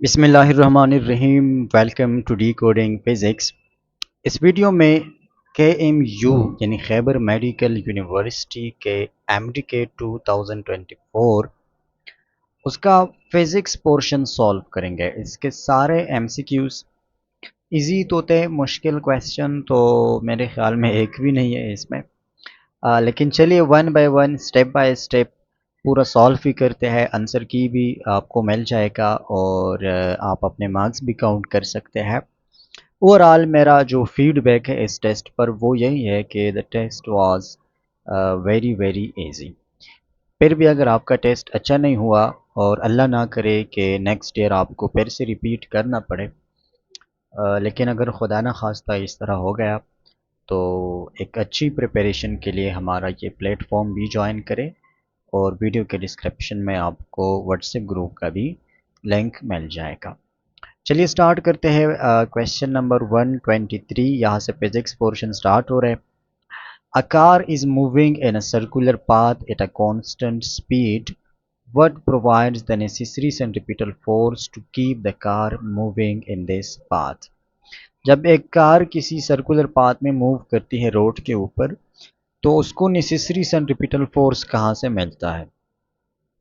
बिस्मिल्लाहिर्रहमानिर्रहीम। Welcome to the coding physics. इस video में KMU यानी खैबर मेडिकल यूनिवर्सिटी के MDK 2024 उसका फिज़िक्स पोर्शन सॉल्व करेंगे। इसके सारे MCQs इजी तो थे, मुश्किल क्वेश्चन तो मेरे ख्याल में एक भी नहीं है इसमें। लेकिन चलिए one by one step by step पूरा सॉल्व भी करते हैं। आंसर की भी आपको मिल जाएगा और आप अपने मार्क्स भी काउंट कर सकते हैं। ओवरऑल मेरा जो फीडबैक है इस टेस्ट पर वो यही है कि the test was very very easy. फिर भी अगर आपका टेस्ट अच्छा नहीं हुआ और अल्लाह ना करे कि नेक्स्ट ईयर आपको फिर से रिपीट करना पड़े, लेकिन अगर खुदा ना खास्ता इस तरह हो गया तो एक अच्छी प्रिपरेशन के लिए हमारा ये प्लेटफॉर्म भी ज्वाइन करें और वीडियो के डिस्क्रिप्शन में आपको व्हाट्सएप ग्रुप का भी लिंक मिल जाएगा। चलिए स्टार्ट करते हैं। क्वेश्चन नंबर 123, यहाँ से फिजिक्स पोर्शन स्टार्ट हो रहा है। A car is moving in a circular path at a constant speed, what provides the necessary centripetal force to keep the car moving in this path। जब एक car किसी circular path में move करती है road के ऊपर, तो उसको नेसेसरी सेंट्रिपिटल फोर्स कहाँ से मिलता है।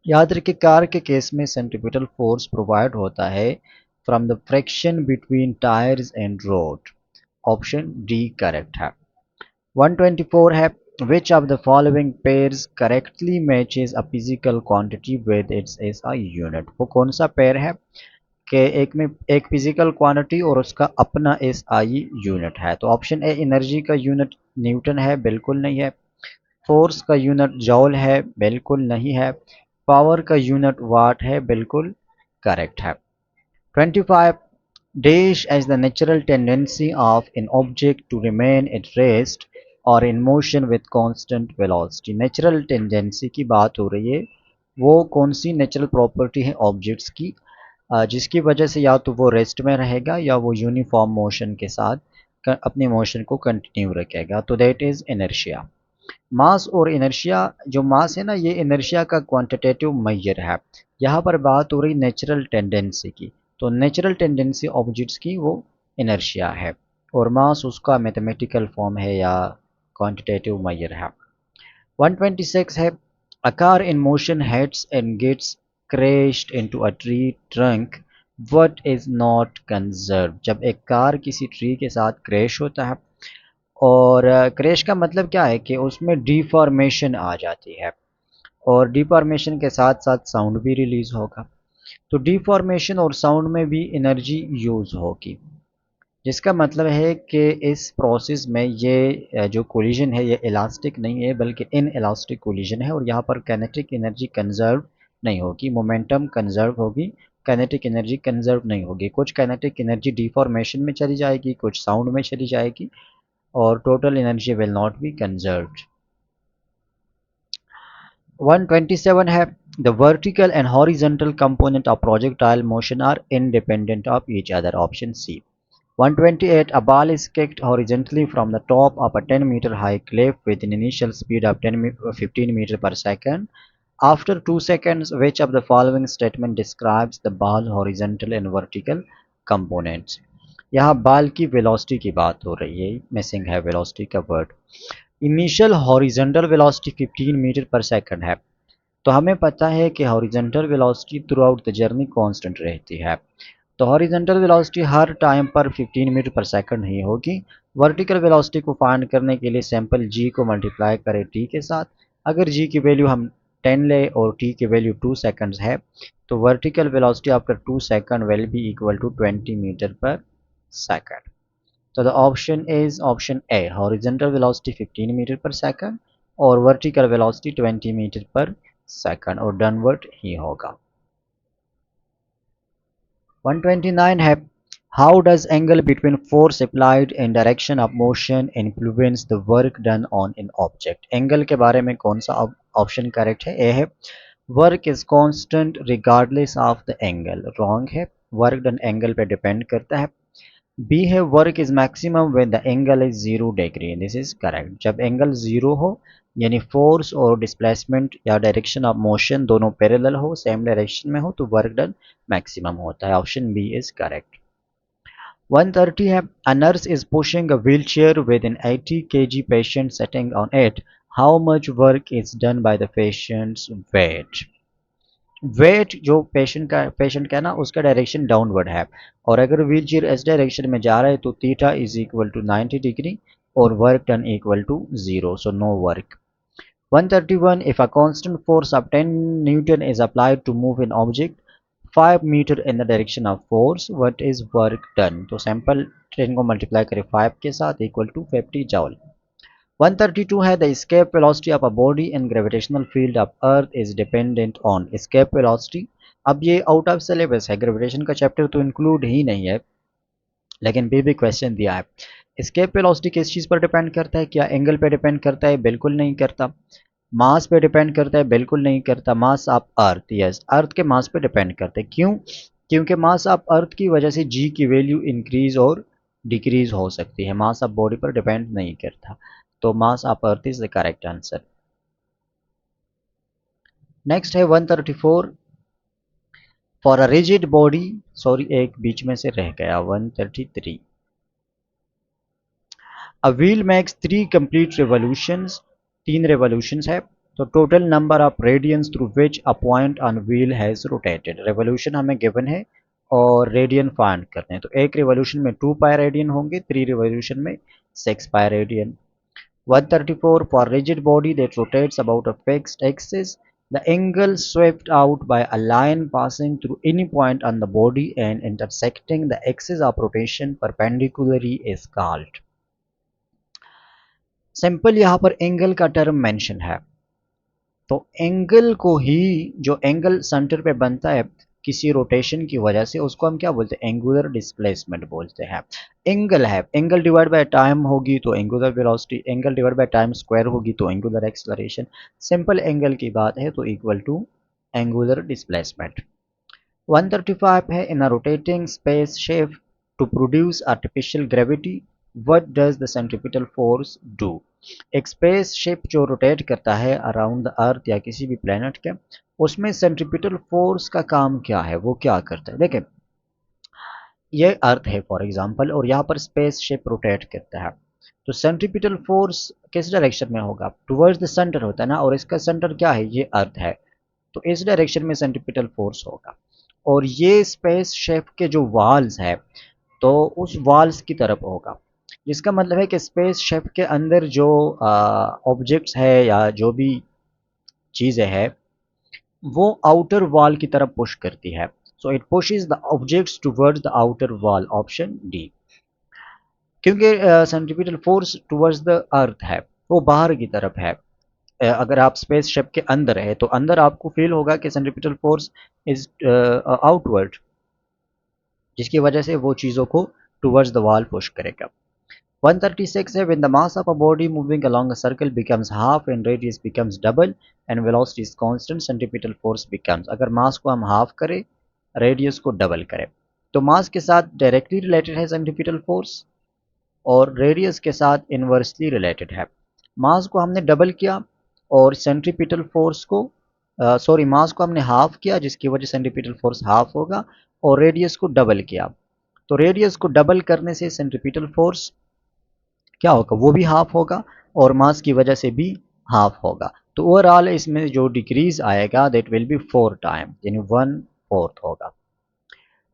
याद रखिए कार के केस में सेंट्रिपिटल फोर्स प्रोवाइड होता है from the friction between tyres and road. Option D correct है। 124 है, which of the following pairs correctly matches a physical quantity with its SI unit. वो कौन सा पेयर है कि एक में एक फिजिकल क्वांटिटी और उसका अपना एसआई यूनिट है। तो ऑप्शन ए एनर्जी का यूनिट न्यूटन है, बिल्कुल नहीं है। फोर्स का यूनिट जॉल है, बिल्कुल नहीं है। पावर का यूनिट वाट है, बिल्कुल करेक्ट है। 25, dash as the natural tendency of an object to remain at rest or in motion with constant velocity. Natural tendency की बात हो रही है, वो कौन सी नेचुरल प्रॉपर्टी है ऑब्जेक्ट्स की जिसकी वजह से या तो वो रेस्ट में रहेगा या वो यूनिफॉर्म मोशन के साथ अपनी मोशन को कंटिन्यू रखेगा। तो दैट इज इनर्शिया। मास और इनर्शिया, जो मास है ना, ये इनर्शिया का क्वांटिटेटिव मेजर है। यहाँ पर बात हो रही नेचुरल टेंडेंसी की, तो नेचुरल टेंडेंसी ऑब्जेक्ट्स की वो इनर्शिया है और मास उसका मैथमेटिकल फॉर्म है या क्वांटिटेटिव मेजर है। 126 है, a car in motion hits and gets crashed into a tree trunk, what is not conserved। जब एक कार किसी ट्री के साथ क्रैश होता है और क्रैश का मतलब क्या है कि उसमें डिफॉर्मेशन आ जाती है और डिफॉर्मेशन के साथ साथ साउंड भी रिलीज होगा। तो डिफॉर्मेशन और साउंड में भी एनर्जी यूज़ होगी, जिसका मतलब है कि इस प्रोसेस में ये जो कोलिजन है ये इलास्टिक नहीं है बल्कि इन इलास्टिक कोलिजन है और यहाँ पर काइनेटिक एनर्जी कंजर्व नहीं होगी, मोमेंटम कंजर्व होगी, काइनेटिक एनर्जी कंजर्व नहीं होगी। कुछ काइनेटिक एनर्जी डिफॉर्मेशन में चली जाएगी, कुछ साउंड में चली जाएगी और total energy will not be conserved. 127 है, the vertical and horizontal component of projectile motion are independent of each other। Option C. 128, a ball is kicked horizontally from the top of a 10-meter high cliff with an initial speed of 15 meter per second. After 2 seconds, which of the following statement describes the ball horizontal and vertical components। यहाँ बाल की velocity की बात हो रही है, missing है velocity का word. Initial horizontal velocity 15 metre पर सेकंड है, तो हमें पता है कि horizontal velocity throughout the journey constant रहती है। तो हॉरिजेंटल वेलोसिटी हर टाइम पर 15 मीटर पर सेकंड ही होगी। वर्टिकल वेलोसिटी को फाइंड करने के लिए सैंपल जी को मल्टीप्लाई करें टी के साथ। अगर जी की वैल्यू हम 10 ले और टी की वैल्यू 2 सेकंड्स है, तो vertical velocity after 2 second will be equal to 20 metre पर second. So the option is option A, horizontal velocity 15 meter per second और vertical velocity 20 meter per second और downward ही होगा। 129 है, how does angle between force applied in direction of motion influence the work done on an object। Angle के बारे में कौन सा option correct है। ए है, work is constant regardless of the angle. Wrong है, वर्क डन एंगल पे depend करता है। बी है work is maximum when the angle is 0 degree, this is correct. जब एंगल 0 हो यानी फोर्स और डिस्प्लेसमेंट या डायरेक्शन ऑफ मोशन दोनों पैरेलल हो, सेम डायरेक्शन में हो, तो वर्क डन मैक्सिमम होता है। Option B is correct. 130 है, a nurse is pushing a wheelchair with an 80 kg patient sitting on it. How much work is done by the patient's weight? Weight जो patient का है ना, उसका direction downward है, और अगर व्हील चेयर इस डायरेक्शन में जा रहा है तो theta is equal to 90 degree और work done equal to 0, so no work. 131, if a constant force of 10 Newton is applied to move an object 5 metre in the direction of force, what is work done? तो sample 10 को multiply करें 5 के साथ equal to 50 जॉल। 132 है, the escape velocity of a body in gravitational field of earth is dependent on escape velocity। अब ये out of syllabus है, gravitation का चैप्टर तो इंक्लूड ही नहीं है, लेकिन भी क्वेश्चन दिया है। escape velocity किस चीज़ पर डिपेंड करता है? क्या एंगल पे डिपेंड करता है? बिल्कुल नहीं करता। मास पे डिपेंड करता है? बिल्कुल नहीं करता। मास ऑफ अर्थ, यस, अर्थ के मास पे डिपेंड करता है। क्यों? क्योंकि मास ऑफ अर्थ की वजह से जी की वैल्यू इंक्रीज और डिक्रीज हो सकती है, मास ऑफ बॉडी पर डिपेंड नहीं करता। तो mass of earth is the correct answer. Next है 134, for a rigid body, sorry एक बीच में से रह गया, 133, a wheel makes 3 complete revolutions, 3 revolutions है, तो total number of radians through which a point on wheel has rotated, revolution हमें गिवन है और रेडियन फाइंड करते हैं, तो एक रिवॉल्यूशन में 2 पाई रेडियन होंगे, 3 रिवॉल्यूशन में 6 pi radian. 134, for rigid body that rotates about a fixed axis, the angle swept out by a line passing through any point on the body and intersecting the axis of rotation perpendicularly is called। Simple यहाँ पर angle का term mention है, तो angle को ही, जो angle centre पे बनता है किसी रोटेशन की वजह से, उसको हम क्या बोलते हैं? एंगुलर डिस्प्लेसमेंट बोलते हैं। एंगल है, एंगल डिवाइड बाय टाइम होगी तो angular velocity, angle divide by time square होगी तो एंगुलर एक्सेलरेशन। सिंपल एंगल की बात है तो इक्वल टू एंगुलर डिस्प्लेसमेंट। 135 है, in a rotating space ship to produce artificial gravity what does the centripetal force do? एक स्पेस शिप जो rotate करता है अराउंड द अर्थ या किसी भी प्लेनेट के, उसमें सेंट्रीपिटल फोर्स का काम क्या है, वो क्या करता है? देखिए, ये अर्थ है फॉर एग्जांपल और यहाँ पर स्पेस शिप रोटेट करता है, तो सेंट्रीपिटल फोर्स किस डायरेक्शन में होगा? टुवर्ड्स द सेंटर होता है ना, और इसका सेंटर क्या है? ये अर्थ है, तो इस डायरेक्शन में सेंट्रीपिटल फोर्स होगा। और ये स्पेस शिप के जो वाल्स है तो उस वाल्स की तरफ होगा, जिसका मतलब है कि स्पेस शिप के अंदर जो ऑब्जेक्ट्स है या जो भी चीज़ें हैं वो आउटर वॉल की तरफ पुश करती है, so it pushes the objects towards the outer wall, option D. क्योंकि centripetal force towards the earth है, वो बाहर की तरफ है। अगर आप स्पेस शिप के अंदर है तो अंदर आपको फील होगा कि सेंट्रीपिटल फोर्स इज आउटवर्ड, जिसकी वजह से वो चीज़ों को टुवर्ड्स द वॉल पुश करेगा। 136 है, when the mass of a body moving along a circle becomes half and radius becomes double and velocity is constant, centripetal force becomes, अगर मास को हम हाफ करें, रेडियस को डबल करें, तो मास के साथ डायरेक्टली रिलेटेड है सेंट्रीपिटल फोर्स और रेडियस के साथ इन्वर्सली रिलेटेड है। मास को हमने डबल किया और सेंट्रीपिटल फोर्स को, सॉरी, मास को हमने हाफ किया जिसकी वजह से सेंट्रीपिटल फोर्स हाफ होगा, और रेडियस को डबल किया, तो रेडियस को डबल करने से सेंट्रीपिटल फोर्स क्या होगा? वो भी हाफ होगा और मास की वजह से भी हाफ होगा, तो ओवरऑल इसमें जो डिक्रीज आएगा दैट विल बी 4 टाइम, यानी 1/4 होगा।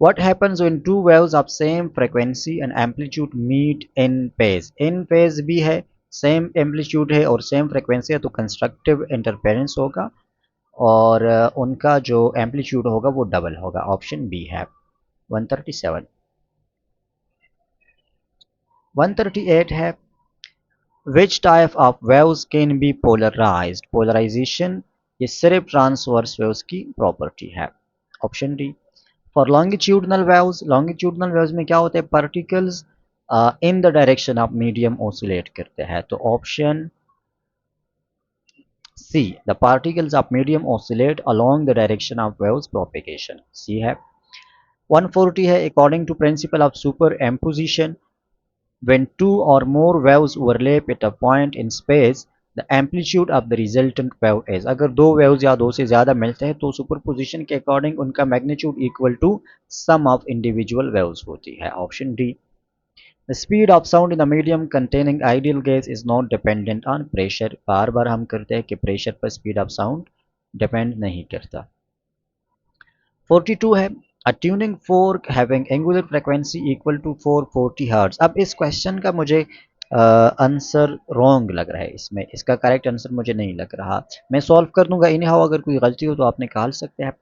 What happens when two waves of same frequency and amplitude meet in phase? In phase भी है, सेम एम्पलीट्यूड है और सेम फ्रिक्वेंसी है, तो कंस्ट्रक्टिव इंटरफेरेंस होगा और उनका जो एम्पलीट्यूड होगा वो डबल होगा, ऑप्शन बी है। 137। 138 है, which type of waves can be polarized? Polarization ये सिर्फ ट्रांसवर्स वेव्स की प्रॉपर्टी है, option D. For longitudinal waves, longitudinal waves में क्या होते हैं? Particles in the direction of medium oscillate करते हैं, तो option C, the particles of medium oscillate along the direction of waves propagation, C है। 140 है according to principle of superposition when two or more waves overlap at a point in space the amplitude of the resultant wave is अगर दो waves या दो से ज़्यादा मिलते हैं तो सुपरपोजिशन के अकॉर्डिंग उनका magnitude equal to sum of individual waves होती है option D The speed of sound in the medium containing ideal gas is not dependent on pressure बार बार हम करते हैं कि प्रेशर पर स्पीड ऑफ साउंड डिपेंड नहीं करता 42 है A tuning fork having angular frequency equal to 440 Hz अब इस क्वेश्चन का मुझे आंसर रॉन्ग लग रहा है इसमें इसका करेक्ट आंसर मुझे नहीं लग रहा मैं सॉल्व कर दूंगा इन हाउ अगर कोई गलती हो तो आप निकाल सकते हैं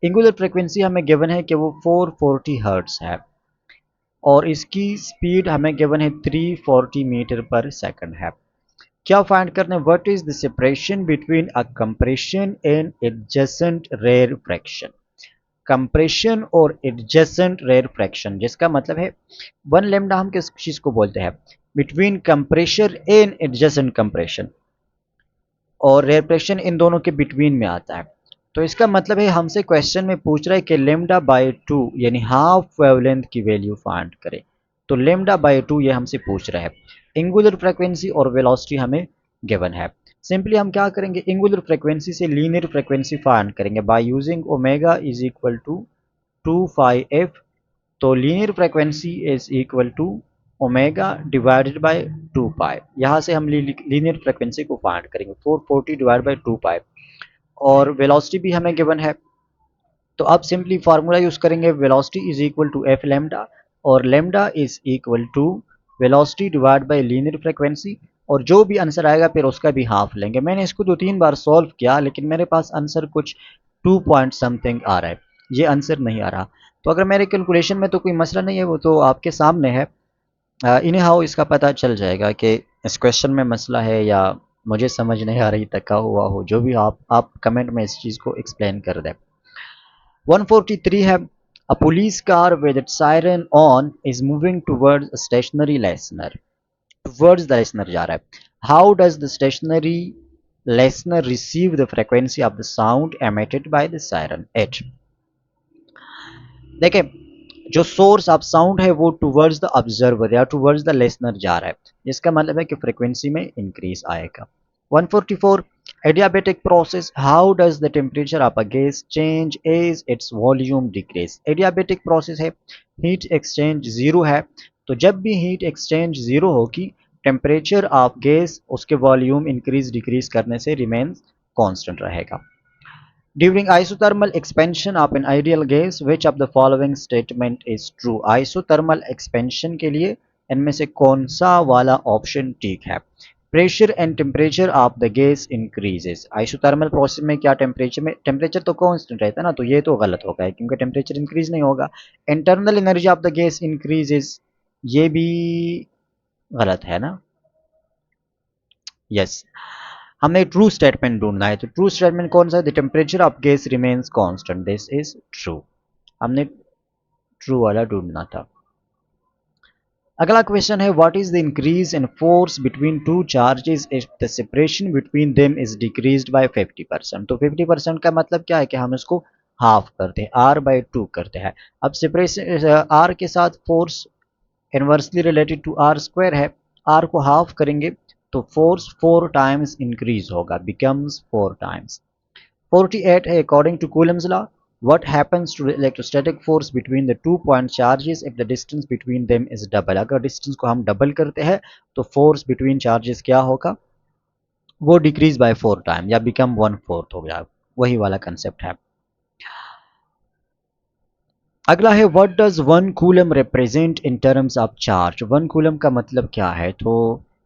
एंगुलर फ्रीक्वेंसी हमें गिवन है कि वो 440 हर्ट्ज है और इसकी स्पीड हमें गिवन है 340 मीटर पर सेकंड है क्या फाइंड करना है what is the separation between a compression and adjacent rarefaction compression और एडजेसेंट रेयर फ्रैक्शन जिसका मतलब है वन लेमडा हम किस चीज को बोलते हैं between compressor and adjacent compression और रेयर फ्रैक्शन इन दोनों के बिटवीन में आता है तो इसका मतलब है हमसे क्वेश्चन में पूछ रहा है कि लेमडा बाय 2 यानी हाफ वेवलेंथ की वैल्यू फाइंड करें तो लेमडा बाय 2 ये हमसे पूछ रहा है एंगुलर फ्रीक्वेंसी और वेलोसिटी हमें गिवन है सिंपली हम क्या करेंगे एंगुलर फ्रीक्वेंसी से लीनियर फ्रीक्वेंसी फाइंड करेंगे by using omega is equal to 2 तो linear frequency is equal to omega divided by 2 pi यहाँ से हम लीनियर फ्रीक्वेंसी को फाइंड करेंगे 440 डिवाइड बाय 2 पाई और वेलोसिटी भी हमें गिवन है तो अब सिंपली फार्मूला यूज करेंगे velocity is equal to F lambda और lambda is equal to velocity divide by linear frequency और जो भी आंसर आएगा फिर उसका भी हाफ लेंगे मैंने इसको 2-3 बार सॉल्व किया लेकिन मेरे पास आंसर कुछ 2 पॉइंट समथिंग आ रहा है ये आंसर नहीं आ रहा तो अगर मेरे कैलकुलेशन में तो कोई मसला नहीं है वो तो आपके सामने है इन्हें हाउ इसका पता चल जाएगा कि इस क्वेश्चन में मसला है या मुझे समझ नहीं आ रही तका हुआ हो जो भी आप कमेंट में इस चीज़ को एक्सप्लेन कर दें 143 है A police car with its siren on is moving towards a stationary listener. Towards the listener जा रहा है. How does the stationary listener receive the frequency of the sound emitted by the siren? H. देखिए जो source of sound है वो towards the observer या towards the listener जा रहा है इसका मतलब है कि फ्रीक्वेंसी में इंक्रीज आएगा 144 adiabatic process how does the temperature of a gas change as its volume decrease adiabatic process है हीट एक्सचेंज जीरो है तो जब भी हीट एक्सचेंज जीरो होगी टेम्परेचर ऑफ गैस उसके वॉल्यूम इंक्रीज डिक्रीज करने से रिमेन्स कांस्टेंट रहेगा During isothermal expansion of an ideal gas, which of the following statement is true? Isothermal expansion के लिए इनमें से कौन सा वाला ऑप्शन ठीक है pressure and temperature of the gas increases isothermal process में क्या टेम्परेचर तो कांस्टेंट रहता है ना तो ये तो गलत होगा क्योंकि टेम्परेचर इंक्रीज नहीं होगा internal energy of the gas increases ये भी गलत है ना यस हमें ट्रू स्टेटमेंट ढूंढना है तो ट्रू स्टेटमेंट कौन सा है the temperature of gas remains constant this is true हमने ट्रू वाला ढूंढना था अगला क्वेश्चन है what is the increase in force between two charges if the separation between them is decreased bye 50% तो 50% का मतलब क्या है कि हम इसको हाफ करते हैं r/2 करते हैं अब सेपरेशन r के साथ force inversely related to R square है r को हाफ करेंगे तो फोर्स 4 टाइम्स इंक्रीज होगा बिकम्स 4 टाइम्स 48 है according to Coulomb's law what happens to electrostatic force between the two point charges if the distance between them is double अगर distance को हम डबल करते हैं तो फोर्स बिटवीन चार्जेस क्या होगा वो डिक्रीज बाय 4 टाइम या बिकम 1/4 हो गया वही वाला कंसेप्ट है अगला है what does 1 coulomb represent in terms of charge 1 coulomb का मतलब क्या है तो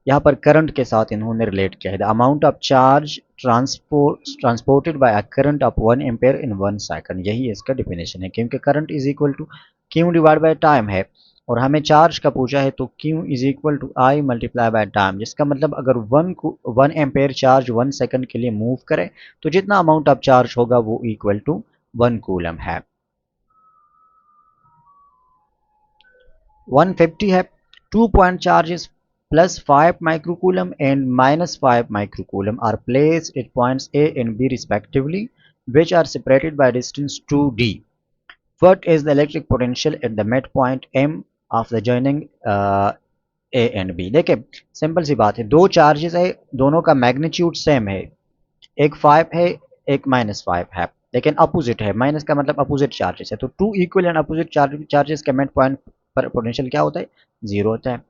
यहाँ पर करंट के साथ इन्होंने रिलेट किया है the amount of charge transported by a current of 1 ampere in 1 second यही इसका डेफिनेशन है क्योंकि current is equal to Q divide by time है और हमें चार्ज का पूछा है तो Q is equal to I multiply by time जिसका मतलब अगर 1 एम्पेयर चार्ज 1 सेकंड के लिए मूव करे तो जितना अमाउंट ऑफ चार्ज होगा वो इक्वल टू 1 कूलम है 150 है 2 point charges plus 5 microcoulomb and minus 5 microcoulomb are placed at points A and B respectively which are separated by distance 2d What is the electric potential at the midpoint M of the joining A and B? देखिए simple सी बात है, दो charges है, दोनों का magnitude same है, एक 5 है एक -5 है, लेकिन अपोजिट है। माइनस का मतलब अपोजिट चार्जेस है, तो two equal and opposite charges के मिड पॉइंट पर पोटेंशियल क्या होता है? जीरो होता है।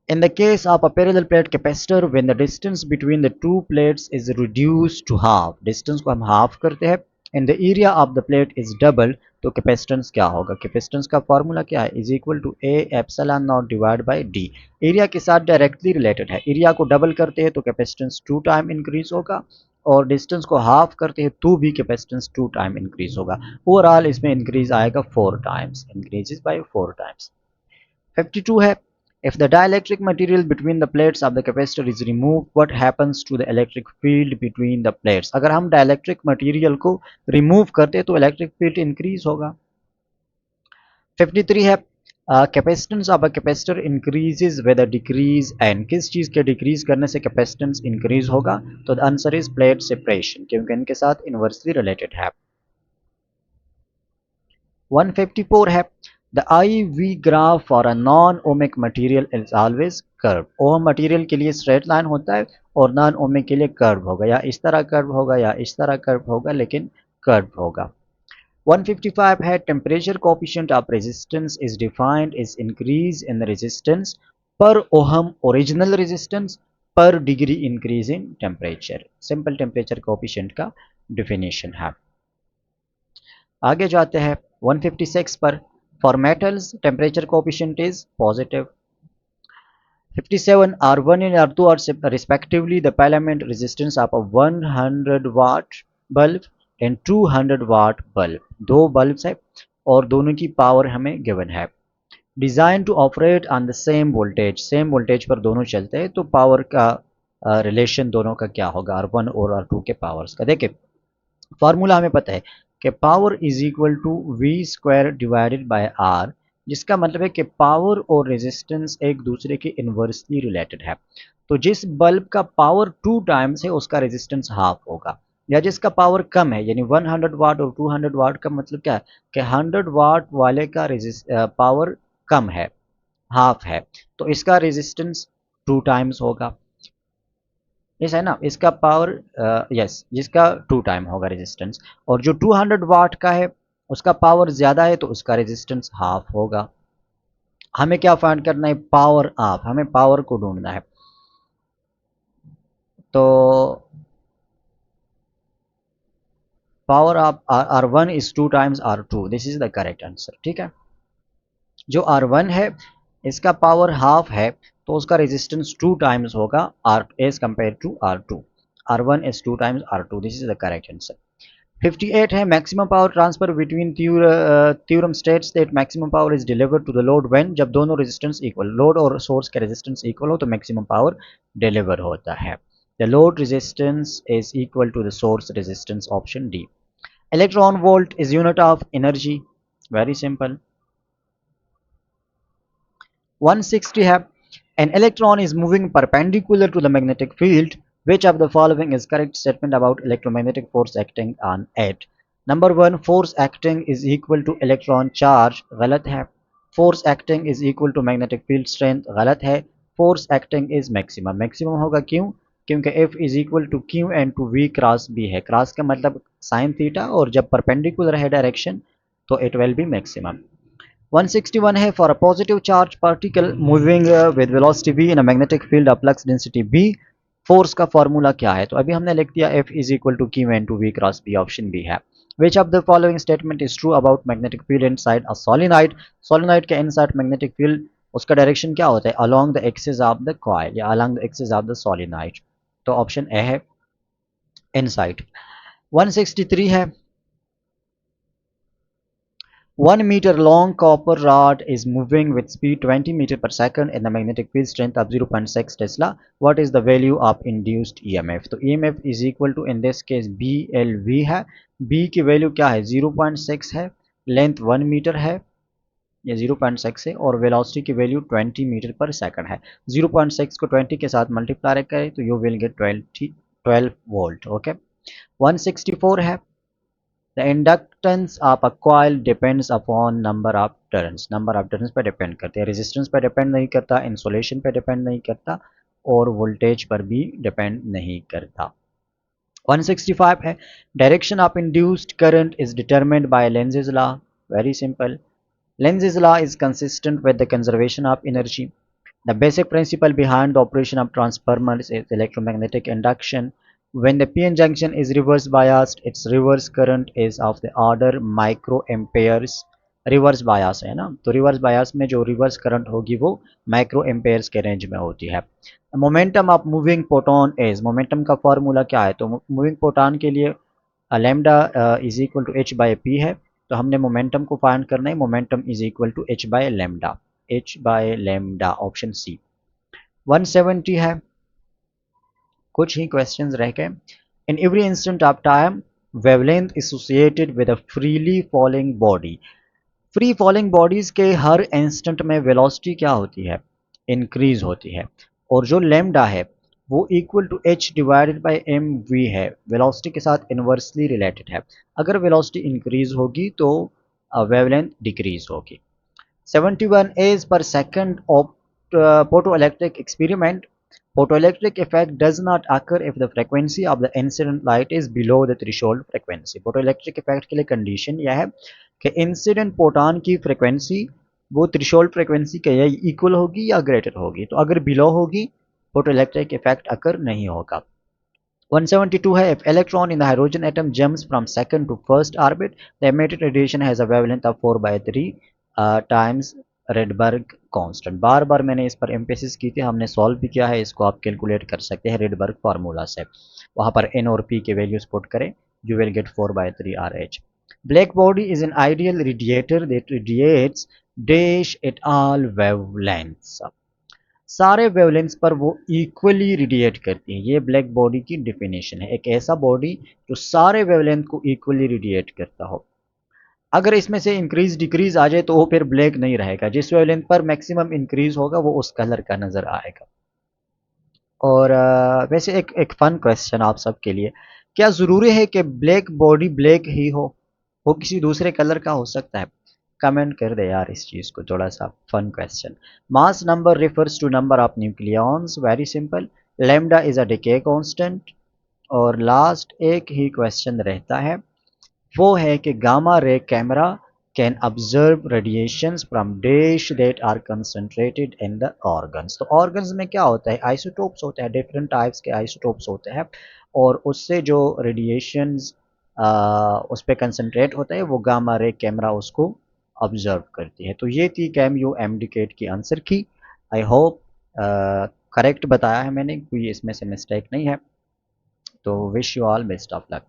In the case of a parallel plate capacitor, when the distance between the two plates is reduced to half, distance को हम half करते हैं, and the area of the plate is double, तो capacitance क्या होगा? capacitance का formula क्या है? is equal to A epsilon naught divided by D। area के साथ directly related है, area को double करते हैं तो capacitance 2 टाइम increase होगा, और distance को half करते हैं तो भी capacitance 2 टाइम increase होगा। overall इसमें increase आएगा 4 times, increases by 4 times। 52 है, if the dielectric material between the plates of the capacitor is removed, what happens to the electric field between the plates? अगर हम dielectric material को remove करते तो electric field increase होगा। 53 है, capacitance of a capacitor increases with a decrease and किस चीज़ के decrease करने से capacitance increase होगा? तो the answer is plate separation, क्योंकि इनके साथ inversely related है। 154 है, the IV graph for a non-ohmic material is always curved। Ohm material के लिए स्ट्रेट लाइन होता है और नॉन ओमिक के लिए कर्व होगा, या इस तरह कर्व होगा या इस तरह कर्व होगा, लेकिन कर्व होगा। 155 है, temperature coefficient of resistance is defined is increase in the resistance पर ओहम ओरिजिनल रेजिस्टेंस पर degree increase in temperature. Simple temperature coefficient का डिफिनेशन है। आगे जाते हैं 156 पर, for metals temperature coefficient is positive. 57 R1 and R2 are respectively the filament resistance of a 100 watt bulb and 200 watt bulb। दो bulbs है और दोनों की पावर हमें गिवन है। Design to operate on the same voltage, same voltage पर दोनों चलते हैं, तो पावर का रिलेशन दोनों का क्या होगा? R1 और R2 के पावर्स का। देखिए फार्मूला हमें पता है कि power is equal to V square divided by R, जिसका मतलब है कि पावर और रेजिस्टेंस एक दूसरे के इन्वर्सली रिलेटेड है। तो जिस बल्ब का पावर 2 टाइम्स है उसका रेजिस्टेंस हाफ होगा, या जिसका पावर कम है, यानी 100 वाट और 200 वाट का मतलब क्या है कि 100 वाट वाले का पावर कम है, हाफ है, तो इसका रेजिस्टेंस 2 टाइम्स होगा। यस है ना, इसका पावर यस जिसका 2 टाइम होगा रेजिस्टेंस, और जो 200 वाट का है उसका पावर ज़्यादा है तो उसका रेजिस्टेंस हाफ होगा। हमें क्या फाइंड करना है? पावर ऑफ, हमें पावर को ढूंढना है। तो power of R1 is 2 times R2, this is the correct answer. ठीक है, जो R1 है इसका पावर हाफ है तो उसका रेजिस्टेंस 2 टाइम्स होगा R as compare to R2। R1 is 2 times R2, this is the correct answer. 58 है, maximum power transfer between theorem states that maximum power is delivered to the load when, जब दोनों resistance equal, load और source का resistance equal हो तो maximum power deliver होता है। The load resistance is equal to the source resistance, option D. Electron volt is unit of energy, very simple. 160 है, an electron is moving perpendicular to the magnetic field, which of the following is correct statement about electromagnetic force acting on it? Number 1, force acting is equal to electron charge, गलत है। force acting is equal to magnetic field strength, गलत है। force acting is maximum, maximum होगा क्यों? क्योंकि F is equal to Q and to V cross B है, cross का मतलब साइन थीटा, और जब परपेंडिकुलर है डायरेक्शन तो इट विल बी मैक्सिमम। 161 है, for a positive charge particle moving with velocity v in a magnetic field of flux density b, force का formula क्या है? तो अभी हमने लिख दिया F is equal to Q into V cross B, option B है। Which of the following statement is true about magnetic field inside a solenoid? Solenoid के इनसाइड मैग्नेटिक फील्ड उसका डायरेक्शन क्या होता है? Along the axis of the coil या along the axis of the solenoid, तो option A है inside. 163 है, 1 meter long copper rod is moving with speed 20 meter per second and the magnetic field strength of 0.6 Tesla. What is the value of induced EMF? तो EMF is equal to in this case BLV है। B की value क्या है? 0.6 है, length 1 metre है, ये 0.6 है, और वेलोसिटी की वैल्यू 20 मीटर पर सेकंड है। 0.6 को 20 के साथ मल्टीप्लाई करें तो you will get 12 volt. Okay, 164 है, the inductance of a coil depends upon number of turns per depend करते हैं, रेजिस्टेंस पर डिपेंड नहीं करता, इंसुलेशन पर डिपेंड नहीं करता और वोल्टेज पर भी डिपेंड नहीं करता। 165 है, direction of induced current is determined by Lenz's law. Very simple, Lenz's law is consistent with the conservation of energy. The basic principle behind the operation of transformers is electromagnetic induction. When the PN junction is reverse biased, its reverse current is of the order microamperes. Reverse bias है ना, तो reverse bias में जो reverse current होगी वो micro Ampere's के range में होती है। Momentum of moving proton is, momentum का फॉर्मूला क्या है, तो मूविंग प्रोटॉन के लिए lambda is equal to H by P है, तो हमने मोमेंटम को फाइंड करना है, momentum is equal to H by lambda, H by lambda, option C. 170 है, कुछ ही क्वेश्चंस रह गए। In every instant of time wavelength associated with a freely falling body, free falling bodies के हर इंस्टेंट में वेलोसिटी क्या होती है, इंक्रीज होती है, और जो लैम्डा है वो equal to H divided by M V है, वेलोसिटी के साथ इन्वर्सली रिलेटेड है। अगर वेलोसिटी इंक्रीज होगी तो वेवलेंथ डिक्रीज होगी। 71 is per second of photoelectric experiment. Photoelectric effect does not occur if the frequency of the incident light is below the threshold frequency. Photoelectric effect के लिए condition यह है कि इंसिडेंट फोटॉन की frequency वो threshold frequency के या equal होगी या ग्रेटर होगी, तो अगर बिलो होगी फोटोइलेक्ट्रिक इफेक्ट अकर नहीं होगा। 172 है, if electron in the hydrogen atom jumps from second to first orbit, the emitted radiation has a wavelength of 4 by 3 times Rydberg constant. बार बार मैंने इस पर एम्फेसिस की थी, हमने सॉल्व भी किया है, इसको आप कैलकुलेट कर सकते हैं रेडबर्ग फार्मूला से, वहाँ पर एन और पी के वैल्यूज पुट करें, you will get 4 by 3 RH। Black body is an ideal radiator that radiates dash at all wavelengths, सारे वेवलेंथ्स पर वो इक्वली रेडिएट करती है, ये ब्लैक बॉडी की डेफिनेशन है, एक ऐसा बॉडी जो सारे वेवलेंथ को इक्वली रेडिएट करता हो। अगर इसमें से इंक्रीज डिक्रीज आ जाए तो वो फिर ब्लैक नहीं रहेगा, जिस वेवलेंथ पर मैक्सिमम इंक्रीज होगा वो उस कलर का नजर आएगा। और वैसे एक एक फन क्वेश्चन आप सबके लिए, क्या जरूरी है कि ब्लैक बॉडी ब्लैक ही हो, वो किसी दूसरे कलर का हो सकता है? कमेंट कर दे यार इस चीज को, थोड़ा सा fun question. Mass number refers to number of nucleons, very simple, lambda is a decay constant. और लास्ट एक ही क्वेश्चन रहता है, वो है कि gamma ray camera can observe radiations from dash that are concentrated in the organs. तो organs में क्या होता है, आइसोटोप्स होते हैं, डिफरेंट टाइप्स के आइसोटोप्स होते हैं, और उससे जो रेडिएशंस उस पर कंसंट्रेट होता है वो गामा रे कैमरा उसको ऑब्जर्व करती है। तो ये थी कैम यू एमडीकेट की आंसर की। आई होप करेक्ट बताया है मैंने, कोई इसमें से मिस्टेक नहीं है। तो wish you all best of luck.